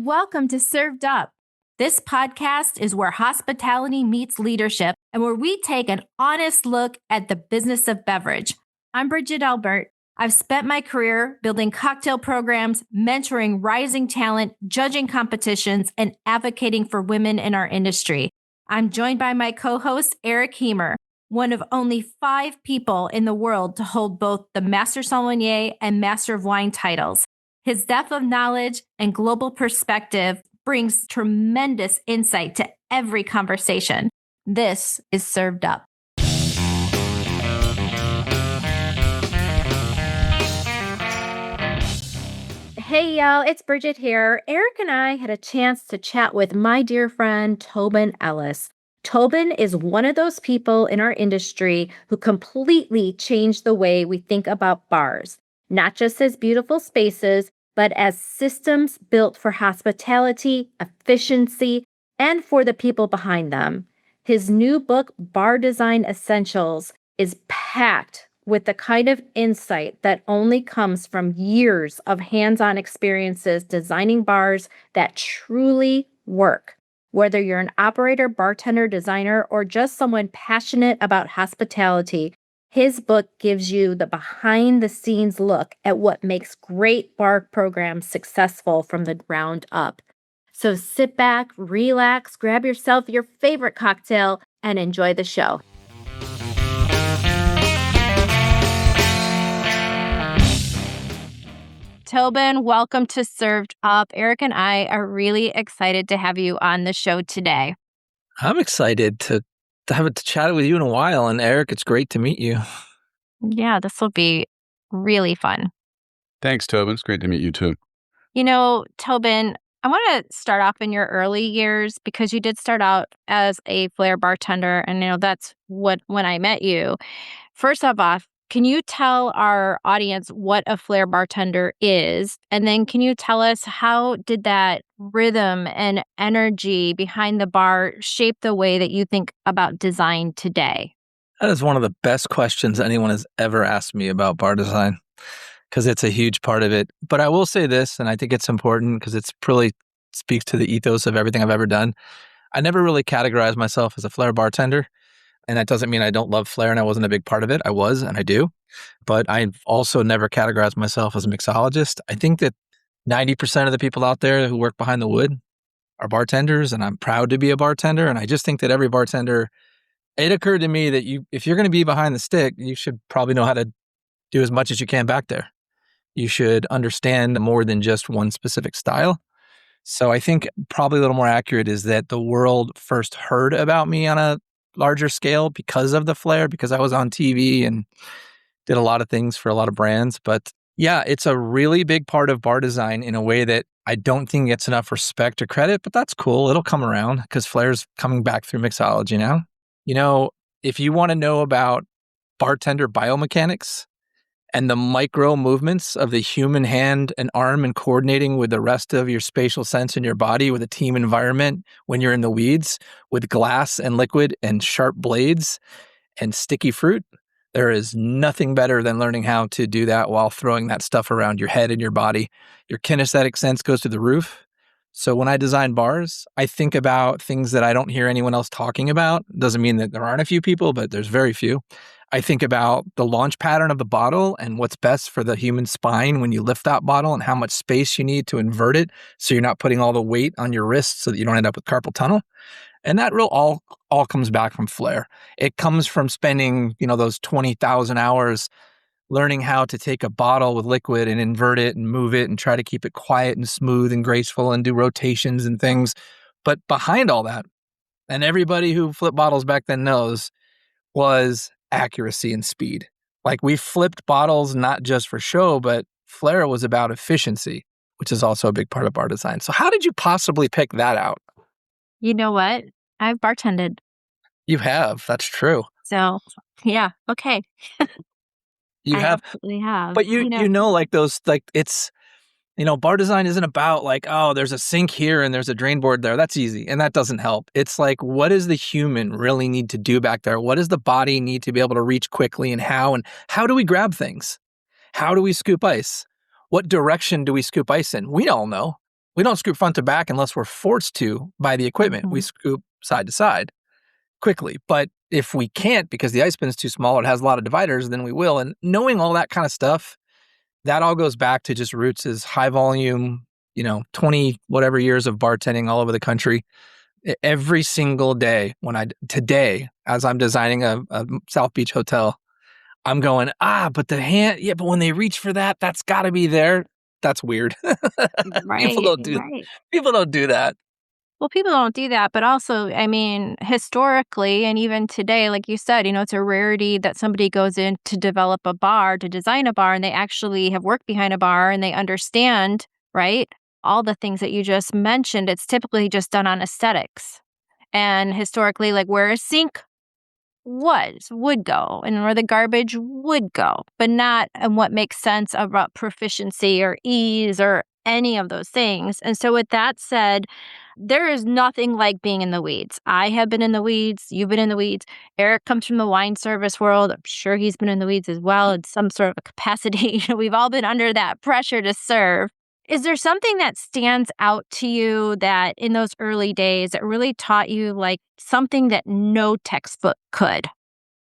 welcome to Served Up. This podcast is where hospitality meets leadership and where we take an honest look at the business of beverage. I'm Bridget Albert. I've spent my career building cocktail programs, mentoring rising talent, judging competitions, and advocating for women in our industry. I'm joined by my co-host, Eric Heemer, one of only 5 people in the world to hold both the Master Sommelier and Master of Wine titles. His depth of knowledge and global perspective brings tremendous insight to every conversation. This is Served Up. Hey, y'all, it's Bridget here. Eric and I had a chance to chat with my dear friend, Tobin Ellis. Tobin is one of those people in our industry who completely changed the way we think about bars, not just as beautiful spaces, but as systems built for hospitality, efficiency, and for the people behind them. His new book, Bar Design Essentials, is packed with the kind of insight that only comes from years of hands-on experiences designing bars that truly work. Whether you're an operator, bartender, designer, or just someone passionate about hospitality, his book gives you the behind-the-scenes look at what makes great bar programs successful from the ground up. So sit back, relax, grab yourself your favorite cocktail, and enjoy the show. Tobin, welcome to Served Up. Eric and I are really excited to have you on the show today. I'm excited to have it to chat with you in a while. And Eric, it's great to meet you. Yeah, this will be really fun. Thanks, Tobin. It's great to meet you too. You know, Tobin, I want to start off in your early years because you did start out as a flair bartender. And, that's when I met you. First off, can you tell our audience what a flair bartender is? And then can you tell us how did that rhythm and energy behind the bar shape the way that you think about design today? That is one of the best questions anyone has ever asked me about bar design because it's a huge part of it. But I will say this, and I think it's important because it's really speaks to the ethos of everything I've ever done. I never really categorized myself as a flair bartender. And that doesn't mean I don't love flair and I wasn't a big part of it. I was, and I do. But I've also never categorized myself as a mixologist. I think that 90% of the people out there who work behind the wood are bartenders, and I'm proud to be a bartender. And I just think that every bartender, it occurred to me that if you're going to be behind the stick, you should probably know how to do as much as you can back there. You should understand more than just one specific style. So I think probably a little more accurate is that the world first heard about me on a larger scale because of the flair, because I was on TV and did a lot of things for a lot of brands. But yeah, it's a really big part of bar design in a way that I don't think gets enough respect or credit, but that's cool. It'll come around because flair's coming back through mixology now. If you want to know about bartender biomechanics and the micro movements of the human hand and arm and coordinating with the rest of your spatial sense in your body with a team environment when you're in the weeds with glass and liquid and sharp blades and sticky fruit, there is nothing better than learning how to do that while throwing that stuff around your head and your body. Your kinesthetic sense goes through the roof. So when I design bars, I think about things that I don't hear anyone else talking about. Doesn't mean that there aren't a few people, but there's very few. I think about the launch pattern of the bottle and what's best for the human spine when you lift that bottle and how much space you need to invert it so you're not putting all the weight on your wrist so that you don't end up with carpal tunnel. And that all comes back from flair. It comes from spending, those 20,000 hours learning how to take a bottle with liquid and invert it and move it and try to keep it quiet and smooth and graceful and do rotations and things. But behind all that, and everybody who flipped bottles back then knows, was accuracy and speed. Like we flipped bottles not just for show, but flair was about efficiency, which is also a big part of bar design. So how did you possibly pick that out? You know what? I've bartended. You have. That's true. So, yeah. Okay. You I have. absolutely have. But it's, bar design isn't about there's a sink here and there's a drain board there. That's easy. And that doesn't help. It's like, what does the human really need to do back there? What does the body need to be able to reach quickly and how do we grab things? How do we scoop ice? What direction do we scoop ice in? We all know. We don't scoop front to back unless we're forced to by the equipment. We scoop side to side quickly. But if we can't because the ice bin is too small or it has a lot of dividers, then we will. And knowing all that kind of stuff, that all goes back to just Roots' high volume, 20 whatever years of bartending all over the country. Every single day today, as I'm designing a South Beach hotel, I'm going, but but when they reach for that, that's got to be there. That's weird. People Right, don't do right. people don't do that. Well, people don't do that, but also, I mean, historically and even today, like you said, it's a rarity that somebody goes in to develop a bar, to design a bar, and they actually have worked behind a bar and they understand, right? All the things that you just mentioned. It's typically just done on aesthetics. And historically, like where a sink would go and where the garbage would go, but not in what makes sense about proficiency or ease or any of those things. And so, with that said, there is nothing like being in the weeds. I have been in the weeds. You've been in the weeds. Eric comes from the wine service world. I'm sure he's been in the weeds as well in some sort of a capacity. We've all been under that pressure to serve. Is there something that stands out to you that in those early days that really taught you like something that no textbook could?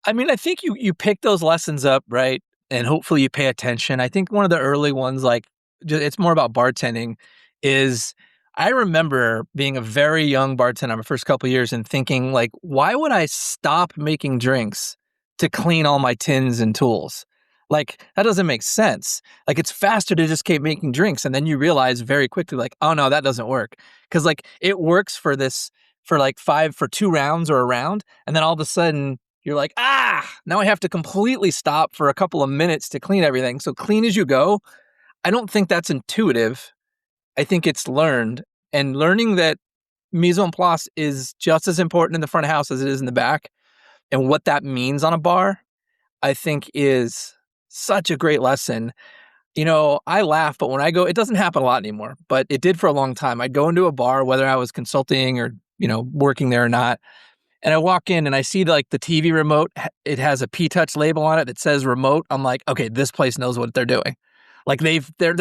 I mean, I think you pick those lessons up, right? And hopefully you pay attention. I think one of the early ones, like it's more about bartending, is I remember being a very young bartender my first couple of years and thinking like, why would I stop making drinks to clean all my tins and tools? Like that doesn't make sense. Like it's faster to just keep making drinks. And then you realize very quickly like, oh no, that doesn't work. Cause like it works for 2 rounds or a round. And then all of a sudden you're like, now I have to completely stop for a couple of minutes to clean everything. So clean as you go. I don't think that's intuitive. I think it's learned, and learning that mise en place is just as important in the front of house as it is in the back. And what that means on a bar, I think is such a great lesson. I laugh, but when I go, it doesn't happen a lot anymore, but it did for a long time. I'd go into a bar, whether I was consulting or, working there or not. And I walk in and I see like the TV remote. It has a P-Touch label on it that says remote. I'm like, okay, this place knows what they're doing. Like they're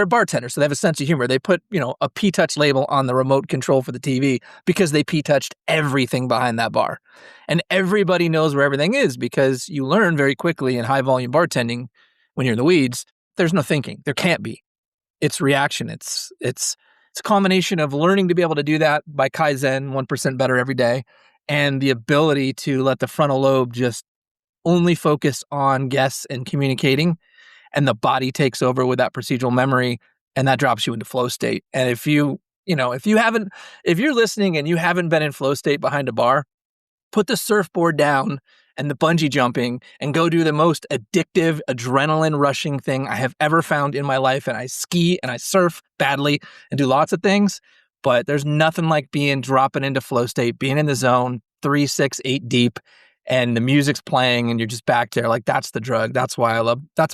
bartenders, so they have a sense of humor. They put, a P-Touch label on the remote control for the TV because they P-Touched everything behind that bar. And everybody knows where everything is because you learn very quickly in high volume bartending when you're in the weeds, there's no thinking. There can't be. It's reaction. It's a combination of learning to be able to do that by Kaizen, 1% better every day, and the ability to let the frontal lobe just only focus on guests and communicating, and the body takes over with that procedural memory, and that drops you into flow state. And if you're listening and you haven't been in flow state behind a bar, put the surfboard down and the bungee jumping and go do the most addictive, adrenaline rushing thing I have ever found in my life. And I ski and I surf badly and do lots of things, but there's nothing like dropping into flow state, being in the zone, 3, 6, 8 deep, and the music's playing and you're just back there. Like that's the drug. That's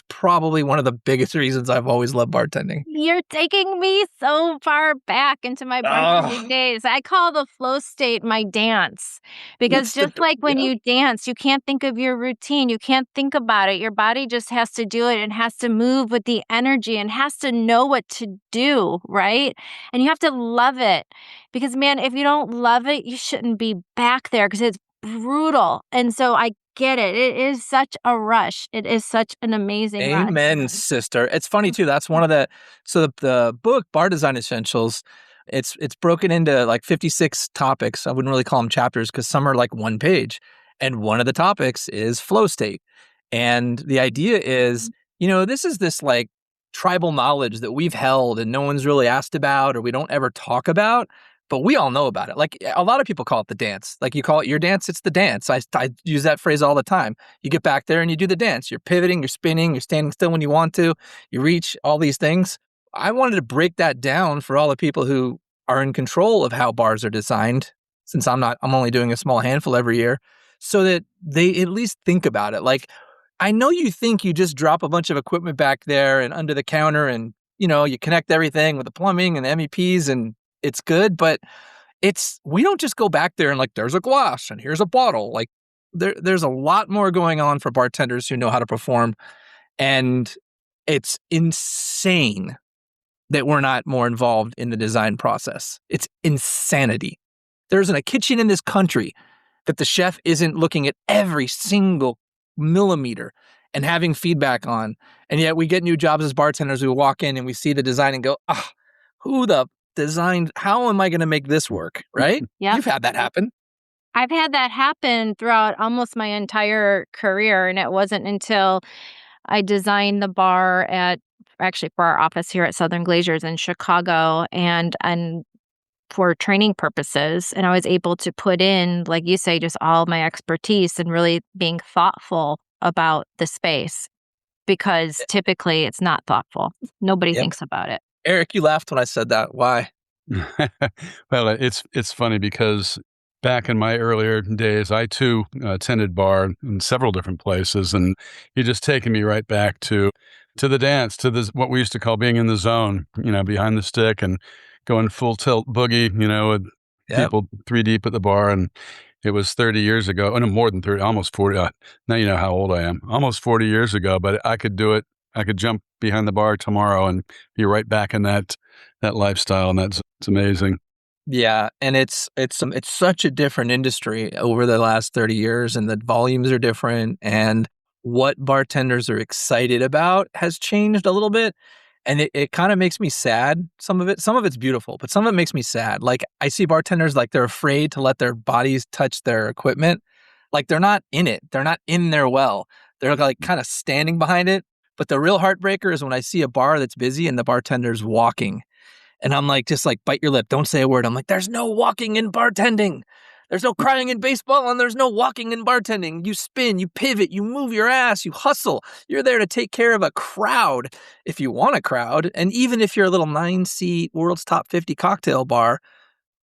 probably one of the biggest reasons I've always loved bartending. You're taking me so far back into my bartending days. I call the flow state my dance because just like when you dance, you can't think of your routine. You can't think about it. Your body just has to do it and has to move with the energy and has to know what to do, right? And you have to love it because, man, if you don't love it, you shouldn't be back there because it's brutal. And so I get it. It is such a rush. It is such an amazing rush. Amen, sister. It's funny too. That's one of the book Bar Design Essentials. It's broken into like 56 topics. I wouldn't really call them chapters because some are like one page. And one of the topics is flow state. And the idea is, this like tribal knowledge that we've held and no one's really asked about or we don't ever talk about. But we all know about it. Like a lot of people call it the dance. Like you call it your dance, it's the dance. I use that phrase all the time. You get back there and you do the dance. You're pivoting, you're spinning, you're standing still when you want to, you reach, all these things. I wanted to break that down for all the people who are in control of how bars are designed, since I'm only doing a small handful every year, so that they at least think about it. Like, I know you think you just drop a bunch of equipment back there and under the counter and, you connect everything with the plumbing and the MEPs and it's good, but we don't just go back there and like, there's a glass and here's a bottle. Like there's a lot more going on for bartenders who know how to perform. And it's insane that we're not more involved in the design process. It's insanity. There isn't a kitchen in this country that the chef isn't looking at every single millimeter and having feedback on. And yet we get new jobs as bartenders. We walk in and we see the design and go, who the designed, how am I going to make this work? Right? Yep. You've had that happen. I've had that happen throughout almost my entire career, and it wasn't until I designed the bar for our office here at Southern Glaziers in Chicago, and for training purposes, and I was able to put in, like you say, just all my expertise and really being thoughtful about the space, because typically it's not thoughtful. Nobody Yep. thinks about it. Eric, you laughed when I said that. Why? Well, it's funny because back in my earlier days, I too attended bar in several different places, and you're just taking me right back to the dance, to this what we used to call being in the zone, behind the stick and going full tilt boogie, with Yep. people 3 deep at the bar. And it was 30 years ago. Oh, no, more than 30, almost 40. Now you know how old I am. Almost 40 years ago, but I could do it. I could jump behind the bar tomorrow and be right back in that lifestyle, and it's amazing. Yeah, and it's such a different industry over the last 30 years, and the volumes are different, and what bartenders are excited about has changed a little bit. And it kind of makes me sad. Some of it's beautiful, but some of it makes me sad. Like, I see bartenders, like, they're afraid to let their bodies touch their equipment. Like, they're not in it. They're not in their well. They're like kind of standing behind it. But the real heartbreaker is when I see a bar that's busy and the bartender's walking. And I'm like, just like, bite your lip. Don't say a word. I'm like, there's no walking in bartending. There's no crying in baseball, and there's no walking in bartending. You spin, you pivot, you move your ass, you hustle. You're there to take care of a crowd if you want a crowd. And even if you're a little 9-seat world's top 50 cocktail bar,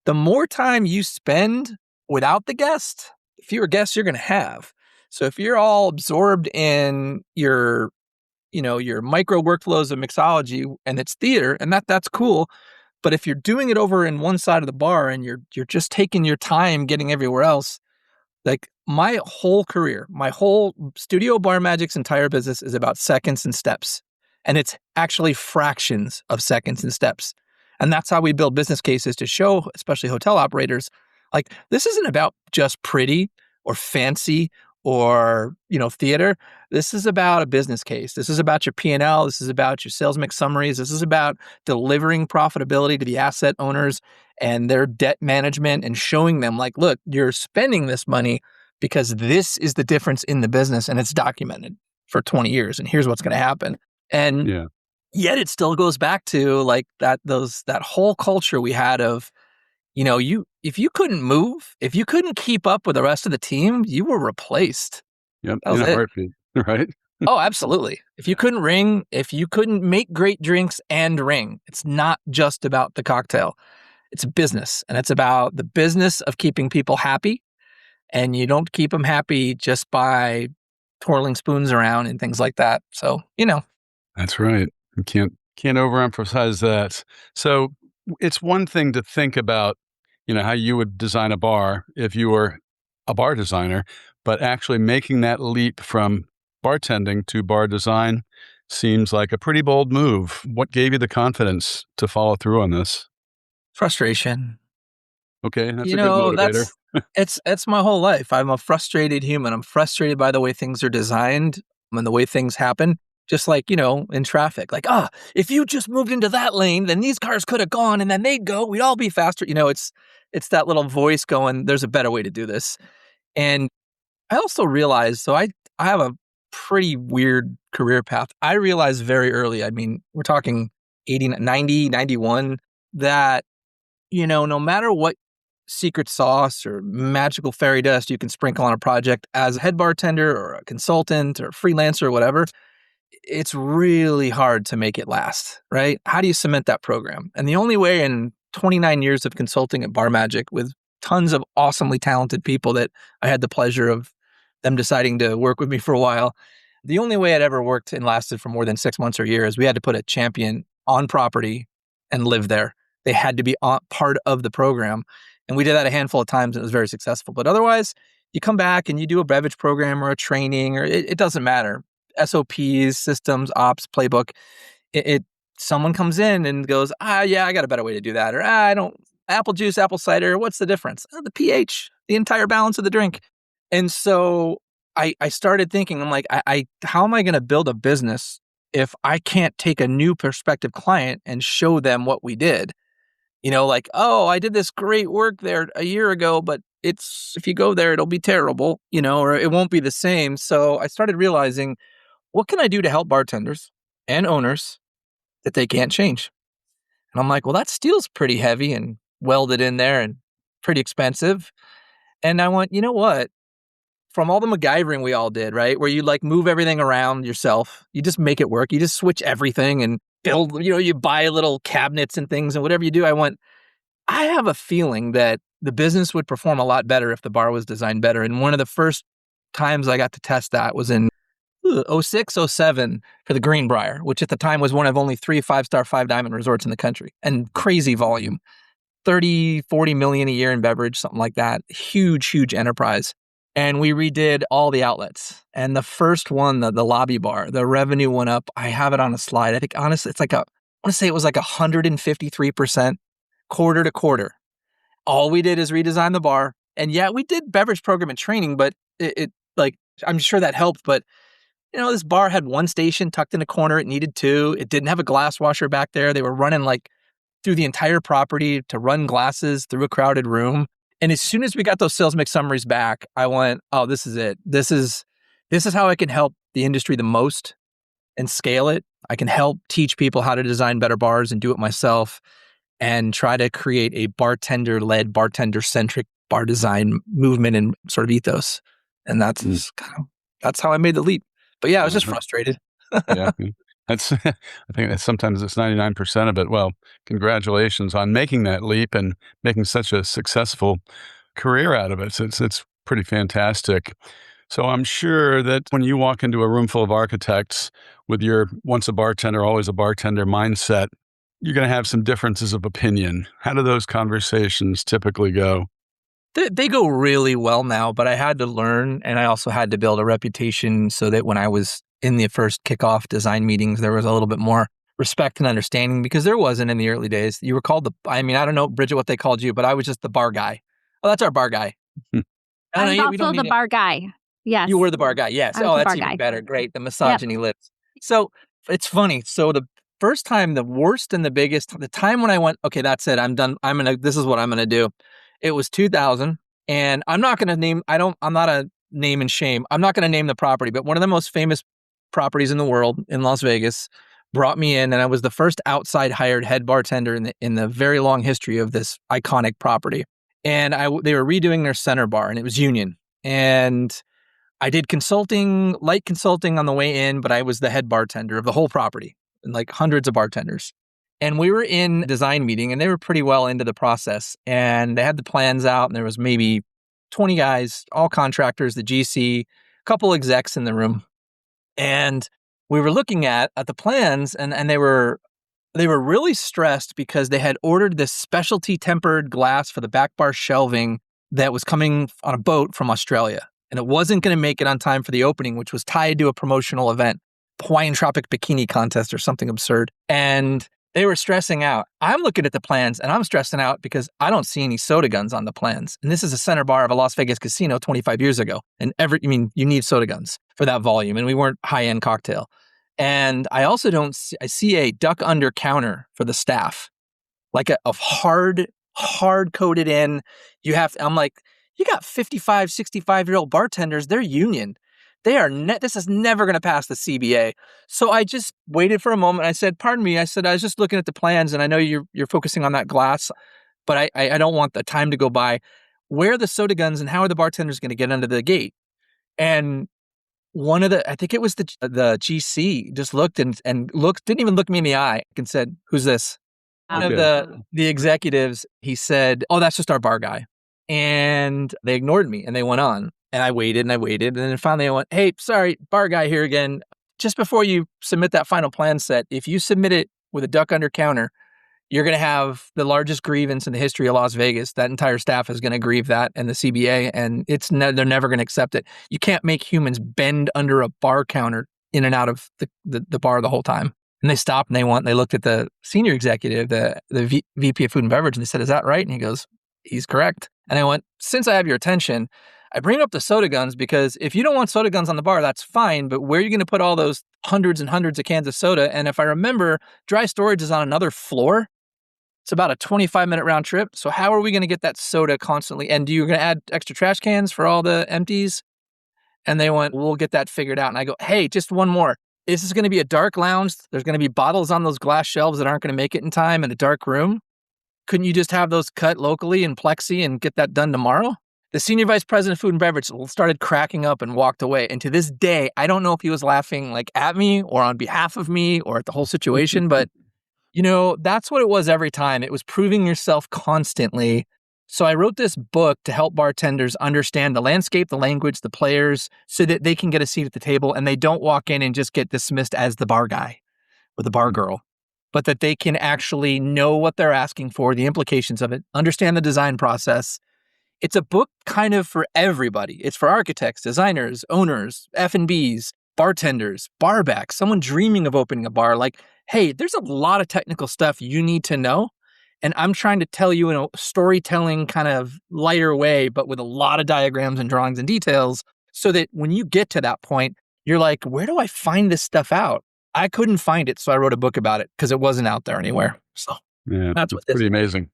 the more time you spend without the guest, the fewer guests you're going to have. So if you're all absorbed in your micro workflows of mixology, and it's theater, and that's cool. But if you're doing it over in one side of the bar and you're just taking your time getting everywhere else, like, my whole career, my whole Studio Bar Magic's entire business is about seconds and steps. And it's actually fractions of seconds and steps. And that's how we build business cases to show, especially hotel operators, like, this isn't about just pretty or fancy or, theater. This is about a business case. This is about your P&L. This is about your sales mix summaries. This is about delivering profitability to the asset owners and their debt management, and showing them, like, look, you're spending this money because this is the difference in the business, and it's documented for 20 years, and here's what's going to happen. And Yeah. yet it still goes back to, like, that whole culture we had of, if you couldn't move, if you couldn't keep up with the rest of the team, you were replaced. Yep. That was In a it. heartbeat, right? Oh, absolutely. If you couldn't ring, if you couldn't make great drinks and ring, it's not just about the cocktail. It's a business, and it's about the business of keeping people happy. And you don't keep them happy just by twirling spoons around and things like that. So, That's right. You can't overemphasize that. So it's one thing to think about, how you would design a bar if you were a bar designer, but actually making that leap from bartending to bar design seems like a pretty bold move. What gave you the confidence to follow through on this? frustration. Okay, that's a good motivator. It's my whole life. I'm a frustrated human. I'm frustrated by the way things are designed and the way things happen. Just like, in traffic, like, if you just moved into that lane, then these cars could have gone and then they'd go, we'd all be faster. It's that little voice going, there's a better way to do this. And I also realized, so I have a pretty weird career path. I realized very early, I mean, we're talking 80, 90, 91, that, no matter what secret sauce or magical fairy dust you can sprinkle on a project as a head bartender or a consultant or freelancer or whatever, it's really hard to make it last, right? How do you cement that program? And the only way, in 29 years of consulting at Bar Magic with tons of awesomely talented people that I had the pleasure of them deciding to work with me for a while, the only way it ever worked and lasted for more than 6 months or years, we had to put a champion on property and live there. They had to be part of the program. And we did that a handful of times, and it was very successful. But otherwise, you come back and you do a beverage program or a training, or it doesn't matter. SOPs, systems, ops, playbook. It someone comes in and goes, yeah, I got a better way to do that. Or I don't, apple juice, apple cider, what's the difference? The pH, the entire balance of the drink. And so I started thinking, I'm like, how am I going to build a business if I can't take a new prospective client and show them what we did? Like, oh, I did this great work there a year ago, but if you go there, it'll be terrible, or it won't be the same. So I started realizing, what can I do to help bartenders and owners that they can't change? And I'm like, well, that steel's pretty heavy and welded in there and pretty expensive. And I went, you know what? From all the MacGyvering we all did, right? Where you like move everything around yourself. You just make it work. You just switch everything and build, you buy little cabinets and things and whatever you do. I have a feeling that the business would perform a lot better if the bar was designed better. And one of the first times I got to test that was in 06, 07 for the Greenbrier, which at the time was one of only 3 5-star 5-diamond resorts in the country, and crazy volume, 30, 40 million a year in beverage, something like that. Huge enterprise. And we redid all the outlets. And the first one, the lobby bar, the revenue went up. I have it on a slide. I think honestly, I want to say it was like 153% quarter to quarter. All we did is redesign the bar. And yeah, we did beverage program and training, but it I'm sure that helped. But this bar had one station tucked in a corner. It needed two. It didn't have a glass washer back there. They were running like through the entire property to run glasses through a crowded room. And as soon as we got those sales mix summaries back, I went, oh, this is it. This is how I can help the industry the most and scale it. I can help teach people how to design better bars and do it myself and try to create a bartender-led, bartender-centric bar design movement and sort of ethos. And that's how I made the leap. But yeah, I was just frustrated. Yeah. I think that sometimes it's 99% of it. Well, congratulations on making that leap and making such a successful career out of it. It's pretty fantastic. So I'm sure that when you walk into a room full of architects with your once a bartender, always a bartender mindset, you're going to have some differences of opinion. How do those conversations typically go? They go really well now, but I had to learn, and I also had to build a reputation so that when I was in the first kickoff design meetings, there was a little bit more respect and understanding, because there wasn't in the early days. You were called I don't know, Bridget, what they called you, but I was just the bar guy. Oh, that's our bar guy. I was also the bar guy. Yes. You were the bar guy. Yes. Oh, that's even better. Great. The misogyny lives. So it's funny. So the first time, the worst and the biggest, the time when I went, okay, that's it. I'm done. This is what I'm going to do. It was 2000, and I'm not going to name, I'm not a name and shame. I'm not going to name the property, but one of the most famous properties in the world in Las Vegas brought me in, and I was the first outside hired head bartender in the very long history of this iconic property. And they were redoing their center bar, and it was union. And I did light consulting on the way in, but I was the head bartender of the whole property, and like hundreds of bartenders. And we were in design meeting, and they were pretty well into the process, and they had the plans out, and there was maybe 20 guys, all contractors, the GC, a couple execs in the room. And we were looking at the plans, and they were really stressed because they had ordered this specialty tempered glass for the back bar shelving that was coming on a boat from Australia. And it wasn't going to make it on time for the opening, which was tied to a promotional event, Hawaiian Tropic Bikini Contest or something absurd. And they were stressing out. I'm looking at the plans, and I'm stressing out because I don't see any soda guns on the plans. And this is a center bar of a Las Vegas casino 25 years ago. And you need soda guns for that volume. And we weren't high-end cocktail. And I also I see a duck under counter for the staff, like a hard coded in. I'm like, you got 55, 65-year-old bartenders. They're union. This is never going to pass the CBA. So I just waited for a moment. I said, pardon me. I said, I was just looking at the plans, and I know you're focusing on that glass, but I don't want the time to go by. Where are the soda guns, and how are the bartenders going to get under the gate? And I think it was the GC just looked and didn't even look me in the eye and said, who's this? One of the executives, he said, oh, that's just our bar guy. And they ignored me, and they went on. And I waited. And then finally I went, hey, sorry, bar guy here again. Just before you submit that final plan set, if you submit it with a duck under counter, you're going to have the largest grievance in the history of Las Vegas. That entire staff is going to grieve that and the CBA, and they're never going to accept it. You can't make humans bend under a bar counter in and out of the bar the whole time. And they stopped and they looked at the senior executive, the VP of food and beverage, and they said, "Is that right?" And he goes, "He's correct." And I went, "Since I have your attention, I bring up the soda guns because if you don't want soda guns on the bar, that's fine. But where are you going to put all those hundreds and hundreds of cans of soda? And if I remember, dry storage is on another floor. It's about a 25-minute round trip. So how are we going to get that soda constantly? And you're going to add extra trash cans for all the empties?" And they went, "We'll get that figured out." And I go, "Hey, just one more. This is going to be a dark lounge. There's going to be bottles on those glass shelves that aren't going to make it in time in a dark room. Couldn't you just have those cut locally in plexi and get that done tomorrow?" The senior vice president of food and beverage started cracking up and walked away. And to this day, I don't know if he was laughing like at me or on behalf of me or at the whole situation, but that's what it was every time. It was proving yourself constantly. So I wrote this book to help bartenders understand the landscape, the language, the players, so that they can get a seat at the table and they don't walk in and just get dismissed as the bar guy or the bar girl, but that they can actually know what they're asking for, the implications of it, understand the design process. It's a book kind of for everybody. It's for architects, designers, owners, F&Bs, bartenders, barbacks, someone dreaming of opening a bar. Like, hey, there's a lot of technical stuff you need to know. And I'm trying to tell you in a storytelling kind of lighter way, but with a lot of diagrams and drawings and details, so that when you get to that point, you're like, where do I find this stuff out? I couldn't find it, so I wrote a book about it because it wasn't out there anywhere. So Yeah, that's what this pretty is. amazing.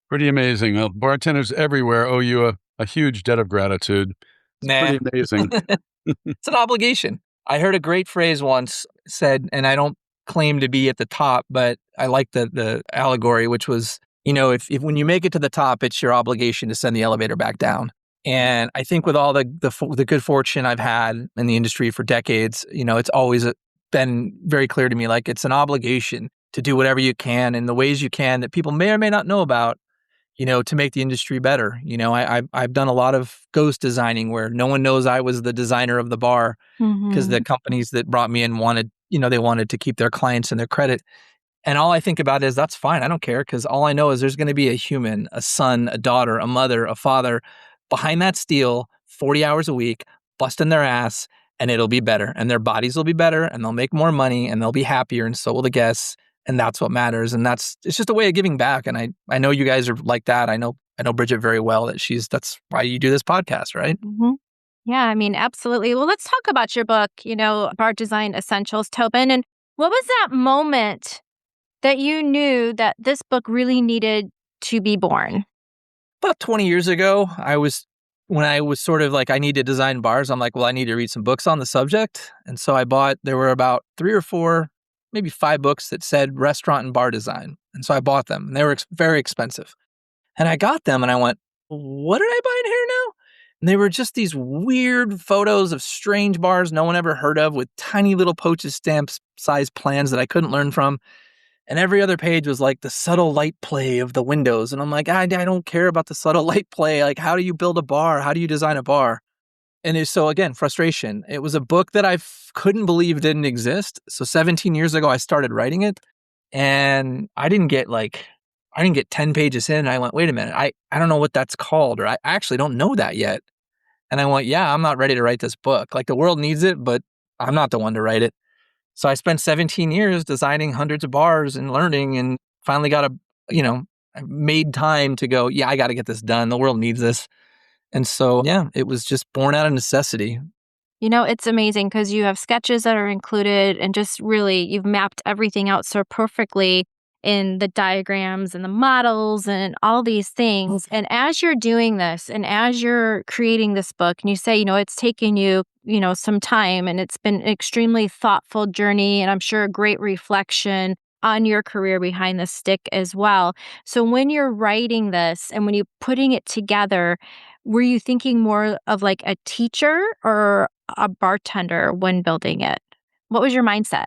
Pretty amazing. Well, bartenders everywhere owe you a huge debt of gratitude. It's Nah. pretty amazing. It's an obligation. I heard a great phrase once said, and I don't claim to be at the top, but I like the allegory, which was, if when you make it to the top, it's your obligation to send the elevator back down. And I think with all the good fortune I've had in the industry for decades, it's always been very clear to me, like it's an obligation to do whatever you can in the ways you can that people may or may not know about, to make the industry better. I've done a lot of ghost designing where no one knows I was the designer of the bar because the companies that brought me in wanted, they wanted to keep their clients and their credit. And all I think about is that's fine. I don't care because all I know is there's going to be a human, a son, a daughter, a mother, a father behind that steel 40 hours a week, busting their ass, and it'll be better. And their bodies will be better and they'll make more money and they'll be happier and so will the guests. And that's what matters. And it's just a way of giving back. And I know you guys are like that. I know Bridget very well that's why you do this podcast, right? Mm-hmm. Yeah, I mean, absolutely. Well, let's talk about your book, Bar Design Essentials, Tobin. And what was that moment that you knew that this book really needed to be born? About 20 years ago, when I was sort of like, I need to design bars, I'm like, well, I need to read some books on the subject. And so there were about 3 or 4, maybe 5 books that said restaurant and bar design. And so I bought them and they were very expensive. And I got them and I went, what did I buy in here now? And they were just these weird photos of strange bars no one ever heard of with tiny little postage stamps size plans that I couldn't learn from. And every other page was like the subtle light play of the windows. And I'm like, I don't care about the subtle light play. Like, how do you build a bar? How do you design a bar? And so again, frustration. It was a book that I couldn't believe didn't exist. So 17 years ago, I started writing it and I didn't get 10 pages in. And I went, wait a minute, I don't know what that's called, or I actually don't know that yet. And I went, yeah, I'm not ready to write this book. Like the world needs it, but I'm not the one to write it. So I spent 17 years designing hundreds of bars and learning and finally I made time to go, yeah, I got to get this done. The world needs this. And so, yeah, it was just born out of necessity. It's amazing because you have sketches that are included and just really you've mapped everything out so perfectly in the diagrams and the models and all these things. And as you're doing this and as you're creating this book and you say, it's taken you, some time and it's been an extremely thoughtful journey and I'm sure a great reflection on your career behind the stick as well. So when you're writing this and when you're putting it together, were you thinking more of like a teacher or a bartender when building it? What was your mindset?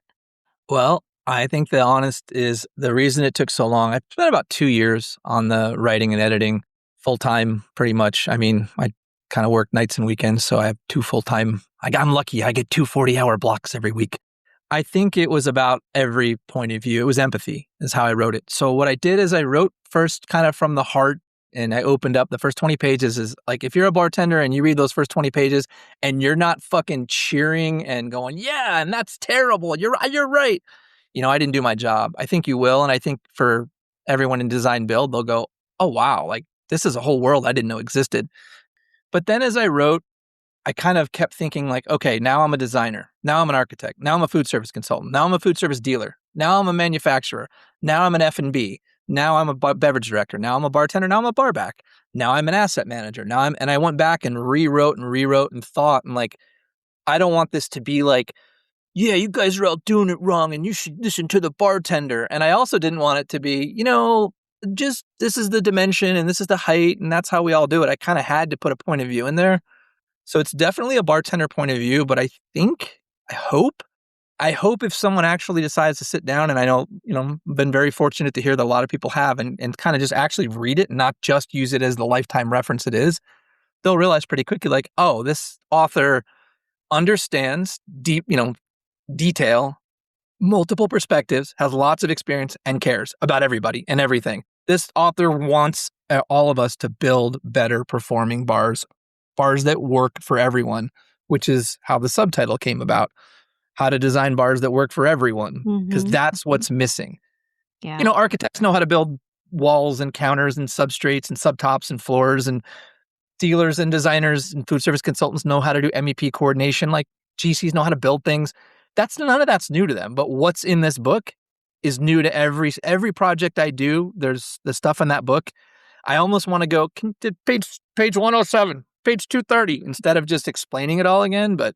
Well, I think the honest is the reason it took so long. I spent about 2 years on the writing and editing full time, pretty much. I mean, I kind of work nights and weekends, so I have 2 full time. I'm lucky. I get 2 40-hour blocks every week. I think it was about every point of view. It was empathy is how I wrote it. So what I did is I wrote first kind of from the heart and I opened up the first 20 pages is like, if you're a bartender and you read those first 20 pages and you're not fucking cheering and going, yeah, and that's terrible. You're right. I didn't do my job. I think you will. And I think for everyone in design build, they'll go, oh, wow, like this is a whole world I didn't know existed. But then as I wrote, I kind of kept thinking like, okay, now I'm a designer. Now I'm an architect. Now I'm a food service consultant. Now I'm a food service dealer. Now I'm a manufacturer. Now I'm an F&B. Now I'm a beverage director. Now I'm a bartender. Now I'm a bar back. Now I'm an asset manager. And I went back and rewrote and thought, and like, I don't want this to be like, yeah, you guys are all doing it wrong and you should listen to the bartender. And I also didn't want it to be, just this is the dimension and this is the height and that's how we all do it. I kind of had to put a point of view in there. So it's definitely a bartender point of view, but I hope if someone actually decides to sit down, and I know, I've been very fortunate to hear that a lot of people have and kind of just actually read it and not just use it as the lifetime reference it is, they'll realize pretty quickly like, oh, this author understands deep, detail, multiple perspectives, has lots of experience and cares about everybody and everything. This author wants all of us to build better performing bars that work for everyone, which is how the subtitle came about. How to design bars that work for everyone, because that's what's missing. Yeah. Architects know how to build walls and counters and substrates and subtops and floors, and dealers and designers and food service consultants know how to do MEP coordination. Like GCs know how to build things. None of that's new to them. But what's in this book is new to every project I do. There's the stuff in that book. I almost want to go to page 107, page 230, instead of just explaining it all again. But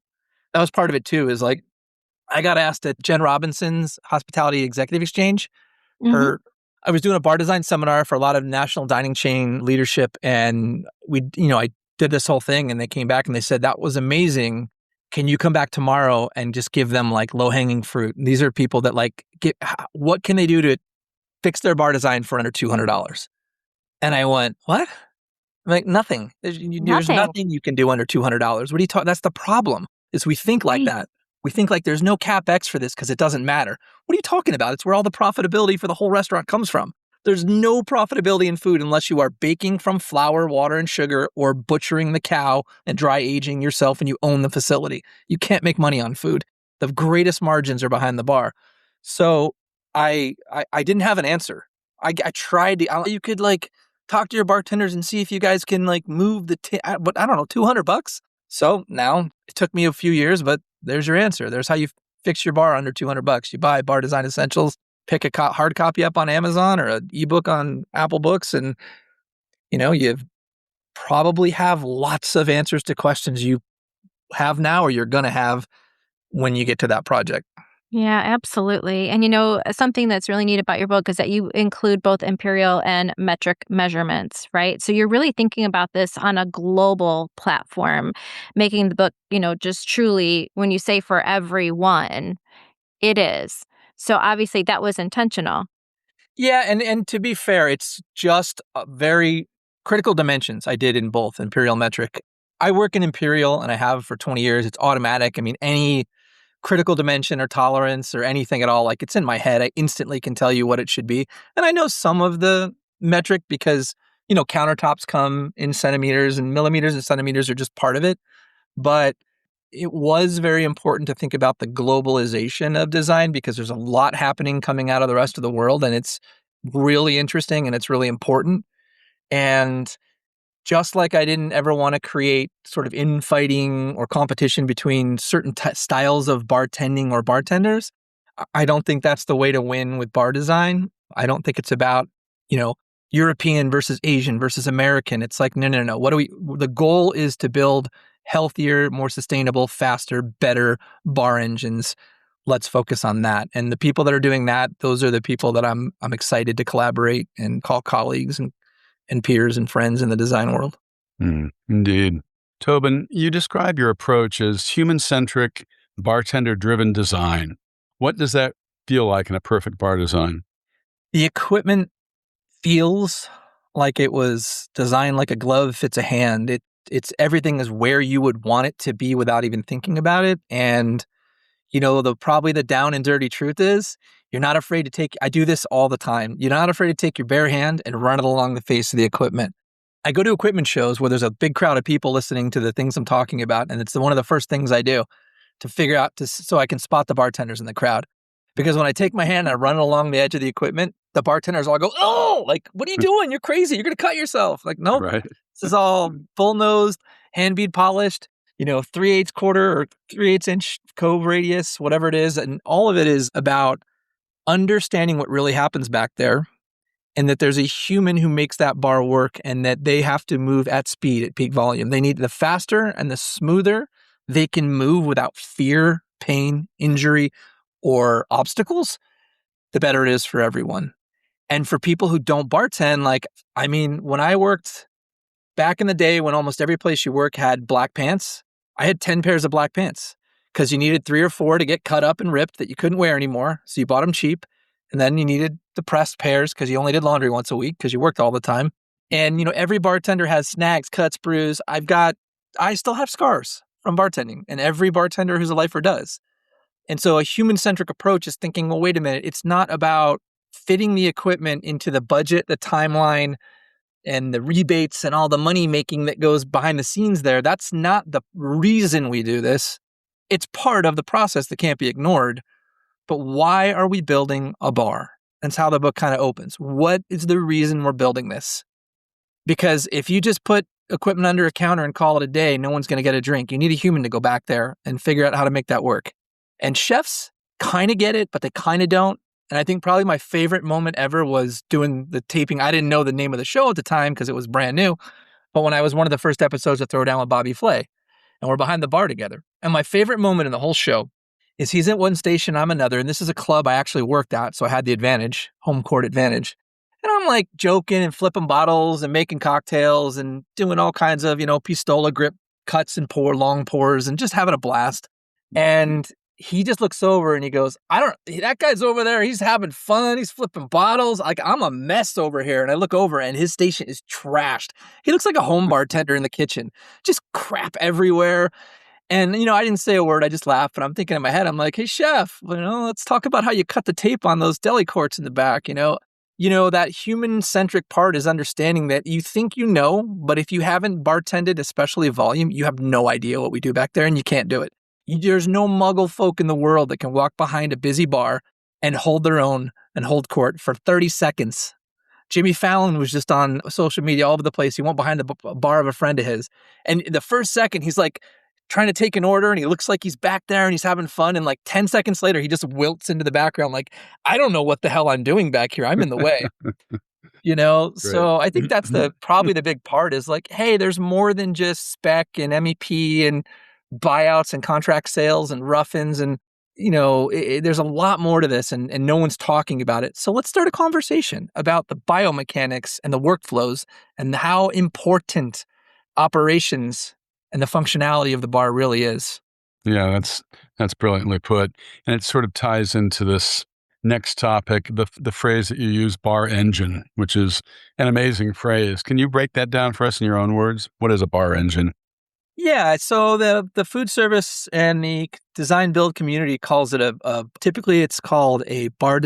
that was part of it too, is like, I got asked at Jen Robinson's Hospitality Executive Exchange. I was doing a bar design seminar for a lot of national dining chain leadership. And I did this whole thing and they came back and they said, that was amazing. Can you come back tomorrow and just give them like low hanging fruit? And these are people that what can they do to fix their bar design for under $200? And I went, what? I'm like, nothing. There's nothing you can do under $200. What are you talking? That's the problem, is we think like that. We think like there's no CapEx for this because it doesn't matter. What are you talking about? It's where all the profitability for the whole restaurant comes from. There's no profitability in food unless you are baking from flour, water, and sugar, or butchering the cow and dry aging yourself and you own the facility. You can't make money on food. The greatest margins are behind the bar. So I didn't have an answer. I tried you could like talk to your bartenders and see if you guys can like move but I don't know, $200. So now it took me a few years, but there's your answer. There's how you fix your bar under $200. You buy Bar Design Essentials, pick a hard copy up on Amazon or an ebook on Apple Books, and you probably have lots of answers to questions you have now or you're going to have when you get to that project. Yeah, absolutely. And something that's really neat about your book is that you include both imperial and metric measurements, right? So you're really thinking about this on a global platform, making the book, just truly, when you say for everyone, it is. So obviously that was intentional. Yeah, and to be fair, it's just very critical dimensions I did in both imperial and metric. I work in imperial and I have for 20 years. It's automatic. I mean, any critical dimension or tolerance or anything at all, like it's in my head. I instantly can tell you what it should be. And I know some of the metric because, countertops come in centimeters and millimeters and centimeters are just part of it. But it was very important to think about the globalization of design because there's a lot happening coming out of the rest of the world and it's really interesting and it's really important. And just like I didn't ever want to create sort of infighting or competition between certain styles of bartending or bartenders, I don't think that's the way to win with bar design. I don't think it's about, European versus Asian versus American. It's like, no. The goal is to build healthier, more sustainable, faster, better bar engines. Let's focus on that. And the people that are doing that, those are the people that I'm excited to collaborate and call colleagues and peers and friends in the design world. Indeed. Tobin, you describe your approach as human-centric, bartender-driven design. What does that feel like in a perfect bar design? The equipment feels like it was designed like a glove fits a hand. It's everything is where you would want it to be without even thinking about it. And probably the down and dirty truth is you're not afraid to I do this all the time. You're not afraid to take your bare hand and run it along the face of the equipment. I go to equipment shows where there's a big crowd of people listening to the things I'm talking about. And it's one of the first things I do to figure out so I can spot the bartenders in the crowd. Because when I take my hand and I run along the edge of the equipment, the bartenders all go, "Oh, like, what are you doing? You're crazy. You're going to cut yourself." Like, nope. Right. This is all bull-nosed, hand bead polished, 3/8 quarter or 3/8 inch cove radius, whatever it is. And all of it is about understanding what really happens back there, and that there's a human who makes that bar work, and that they have to move at speed at peak volume. They need the faster and the smoother they can move without fear, pain, injury, or obstacles, the better it is for everyone. And for people who don't bartend, when I worked back in the day when almost every place you work had black pants, I had 10 pairs of black pants because you needed 3 or 4 to get cut up and ripped that you couldn't wear anymore. So you bought them cheap. And then you needed the pressed pairs because you only did laundry once a week because you worked all the time. And, every bartender has snags, cuts, bruise. I still have scars from bartending, and every bartender who's a lifer does. And so a human-centric approach is thinking, well, wait a minute, it's not about fitting the equipment into the budget, the timeline, and the rebates and all the money making that goes behind the scenes there. That's not the reason we do this. It's part of the process that can't be ignored. But why are we building a bar? That's how the book kind of opens. What is the reason we're building this? Because if you just put equipment under a counter and call it a day, no one's going to get a drink. You need a human to go back there and figure out how to make that work. And chefs kind of get it, but they kind of don't. And I think probably my favorite moment ever was doing the taping. I didn't know the name of the show at the time because it was brand new. But when I was one of the first episodes of Throw Down with Bobby Flay, and we're behind the bar together. And my favorite moment in the whole show is he's at one station, I'm another. And this is a club I actually worked at, so I had the advantage, home court advantage. And I'm like joking and flipping bottles and making cocktails and doing all kinds of, pistola grip cuts and long pours and just having a blast. And he just looks over and he goes, that guy's over there. He's having fun. He's flipping bottles. Like, I'm a mess over here. And I look over and his station is trashed. He looks like a home bartender in the kitchen, just crap everywhere. And, I didn't say a word. I just laughed. But I'm thinking in my head, I'm like, hey, chef, let's talk about how you cut the tape on those deli courts in the back. That human-centric part is understanding that you think but if you haven't bartended, especially volume, you have no idea what we do back there and you can't do it. There's no muggle folk in the world that can walk behind a busy bar and hold their own and hold court for 30 seconds. Jimmy Fallon was just on social media all over the place. He went behind the bar of a friend of his. And the first second, he's like trying to take an order and he looks like he's back there and he's having fun. And 10 seconds later, he just wilts into the background like, I don't know what the hell I'm doing back here. I'm in the way. So I think that's probably the big part is hey, there's more than just spec and MEP and buyouts and contract sales and rough-ins and, there's a lot more to this and no one's talking about it. So let's start a conversation about the biomechanics and the workflows and how important operations and the functionality of the bar really is. Yeah, that's brilliantly put. And it sort of ties into this next topic, the phrase that you use, bar engine, which is an amazing phrase. Can you break that down for us in your own words? What is a bar engine? Yeah, so the food service and the design build community calls it typically it's called a bar